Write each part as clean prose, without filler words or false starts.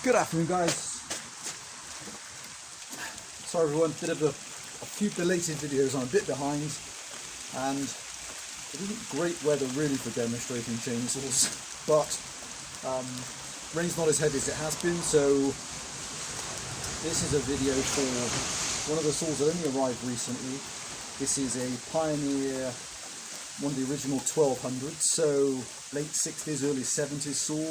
Good afternoon, guys. Sorry everyone, bit of a few belated videos. I'm a bit behind, and it isn't great weather really for demonstrating chainsaws, but rain's not as heavy as it has been, so this is a video for one of the saws that only arrived recently. This is a Pioneer, one of the original 1200s, so late 60s, early 70s saw.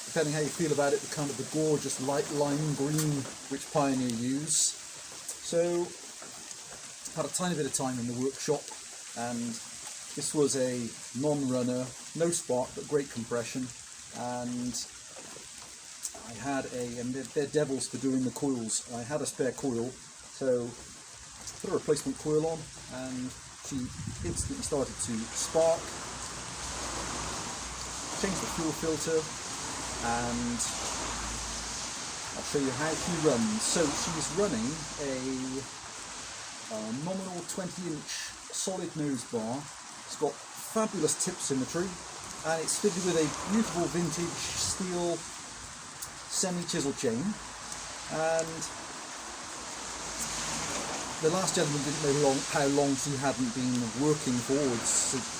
Depending how you feel about it, the gorgeous light lime green which Pioneer use. So had a tiny bit of time in the workshop, and this was a non-runner, no spark but great compression, and I had and they're devils for doing the coils. I had a spare coil, so put a replacement coil on and she instantly started to spark. Changed the fuel filter, and I'll show you how she runs. So she's running a nominal 20-inch solid nose bar. It's got fabulous tip symmetry, and it's fitted with a beautiful vintage steel semi-chisel chain. And the last gentleman didn't know how long she hadn't been working for.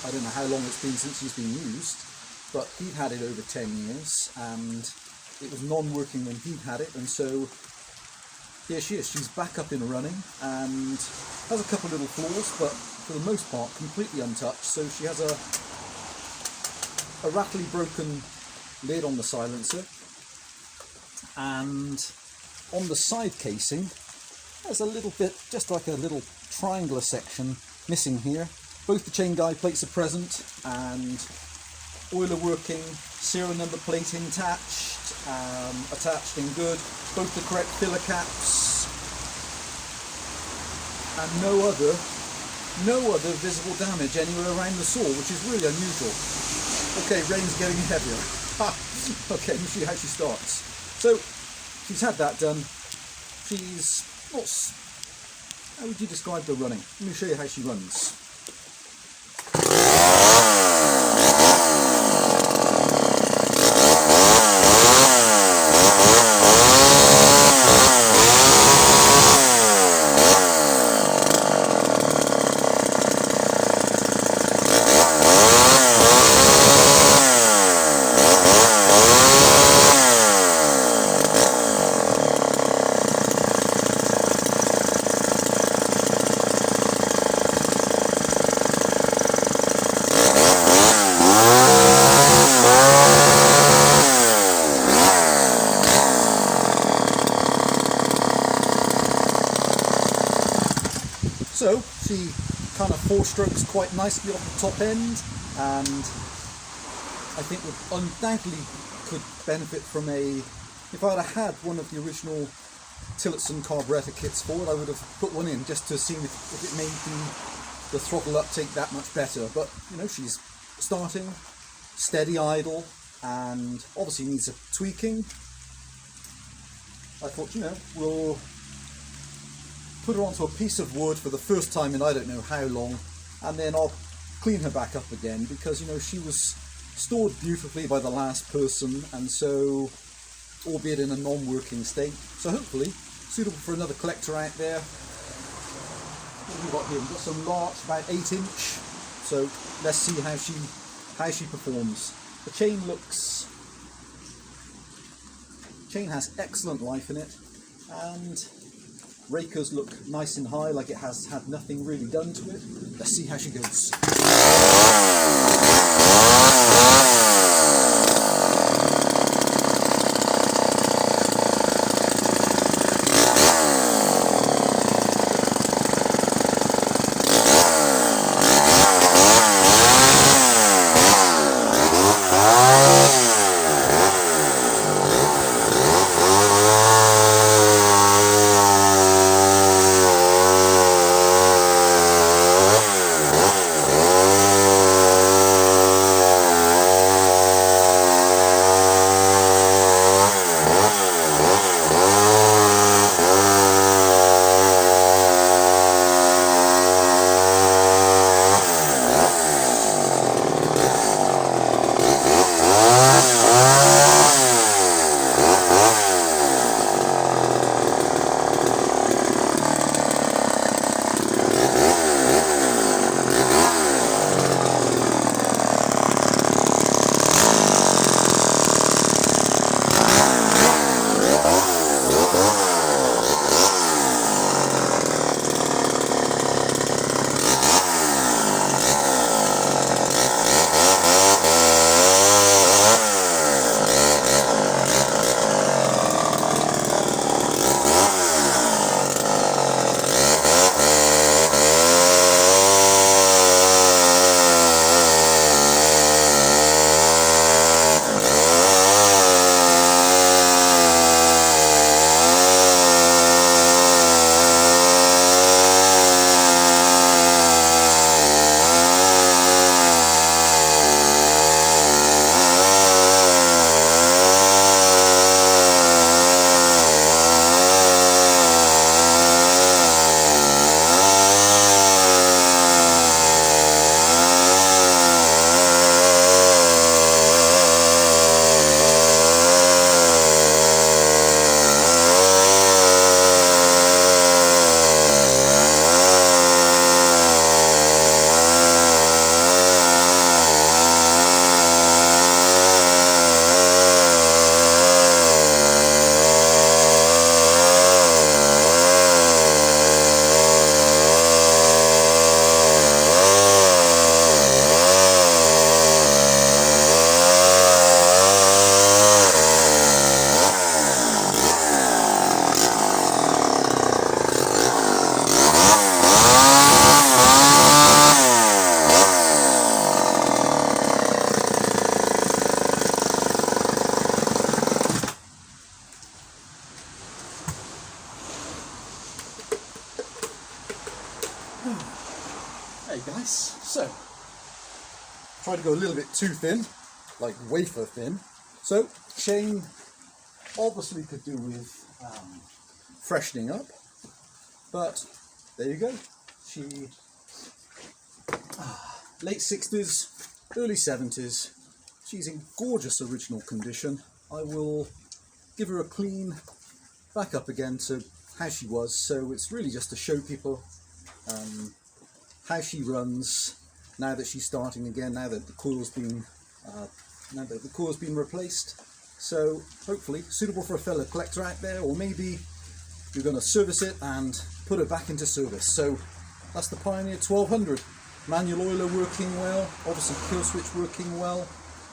I don't know how long it's been since she's been used, but he'd had it over 10 years, and it was non-working when he'd had it, and so here she is. She's back up and running, and has a couple little flaws, but for the most part completely untouched. So she has a rattly broken lid on the silencer, and on the side casing there's a little bit, just like a little triangular section missing here. Both the chain guide plates are present, and oiler working, serial number plate attached in good, both the correct filler caps, and no other visible damage anywhere around the saw, which is really unusual. Okay, rain's getting heavier. Okay, let me see how she starts. So she's had that done. She's not. How would you describe the running? Let me show you how she runs. So she kind of four strokes quite nicely off the top end, and I think would undoubtedly could benefit from if I'd have had one of the original Tillotson carburettor kits for it, I would have put one in just to see if it made the throttle uptake that much better. But you know, she's starting, steady idle, and obviously needs a tweaking. I thought, you know, we'll put her onto a piece of wood for the first time in I don't know how long, and then I'll clean her back up again, because you know, she was stored beautifully by the last person, and so, albeit in a non-working state, so hopefully suitable for another collector out there. What have we got here? We've got some larch, about 8-inch, so let's see how she performs. The chain has excellent life in it, and rakers look nice and high, like it has had nothing really done to it. Let's see how she goes. try to go a little bit too thin, like wafer thin. So chain obviously could do with freshening up, but there you go. She late 60s, early 70s. She's in gorgeous original condition. I will give her a clean back up again to how she was. So it's really just to show people how she runs now that she's starting again. Now that the coil's been replaced. So hopefully suitable for a fellow collector out there, or maybe you're going to service it and put it back into service. So that's the Pioneer 1200. Manual oiler working well, obviously kill switch working well,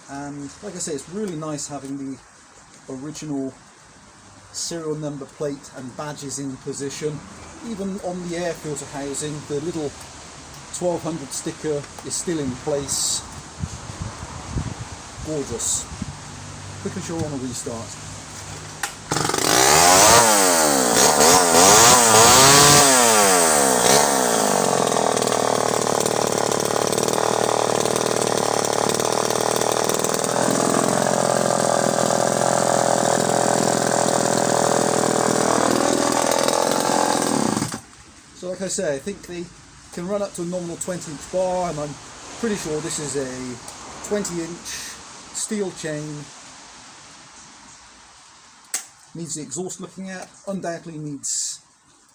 and like I say, it's really nice having the original serial number plate and badges in position. Even on the air filter housing, the little 1200 sticker is still in place. Gorgeous. Quickly show on a restart. So like I say, I think they can run up to a nominal 20-inch bar, and I'm pretty sure this is a 20-inch steel chain. Needs the exhaust looking at, undoubtedly needs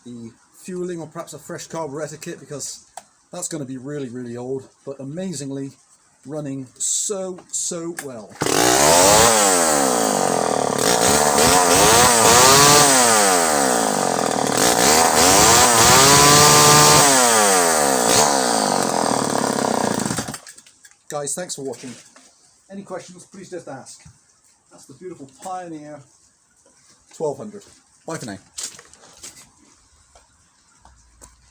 the fueling or perhaps a fresh carburetor kit, because that's going to be really, really old, but amazingly running so well. Guys, thanks for watching. Any questions, please just ask. That's the beautiful Pioneer 1200. Bye for now.